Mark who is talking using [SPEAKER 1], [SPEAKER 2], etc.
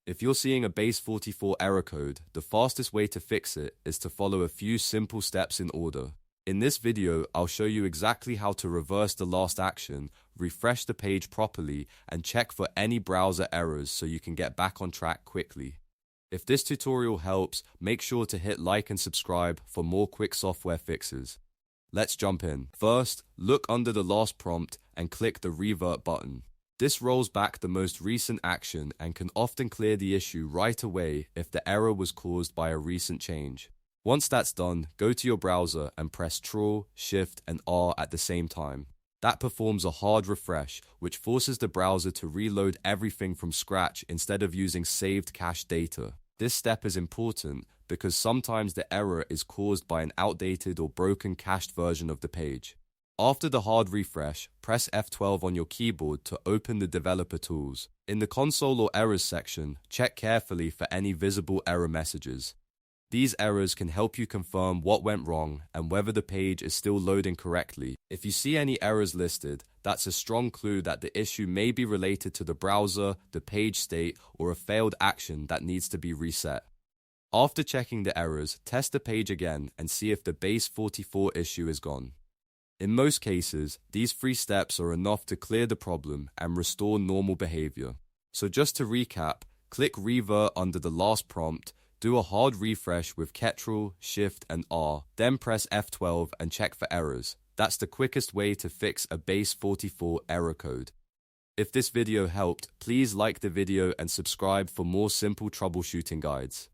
[SPEAKER 1] If you're seeing a Base44 error code, the fastest way to fix it is to follow a few simple steps in order. In this video, I'll show you exactly how to reverse the last action, refresh the page properly, and check for any browser errors so you can get back on track quickly. If this tutorial helps, make sure to hit like and subscribe for more quick software fixes. Let's jump in. First, look under the last prompt and click the Revert button. This rolls back the most recent action and can often clear the issue right away if the error was caused by a recent change. Once that's done, go to your browser and press Ctrl, Shift, and R at the same time. That performs a hard refresh, which forces the browser to reload everything from scratch instead of using saved cache data. This step is important because sometimes the error is caused by an outdated or broken cached version of the page. After the hard refresh, press F12 on your keyboard to open the developer tools. In the console or errors section, check carefully for any visible error messages. These errors can help you confirm what went wrong and whether the page is still loading correctly. If you see any errors listed, that's a strong clue that the issue may be related to the browser, the page state, or a failed action that needs to be reset. After checking the errors, test the page again and see if the Base44 issue is gone. In most cases, these 3 steps are enough to clear the problem and restore normal behavior. So just to recap, click Revert under the last prompt, do a hard refresh with Ctrl, Shift, and R, then press F12 and check for errors. That's the quickest way to fix a Base44 error code. If this video helped, please like the video and subscribe for more simple troubleshooting guides.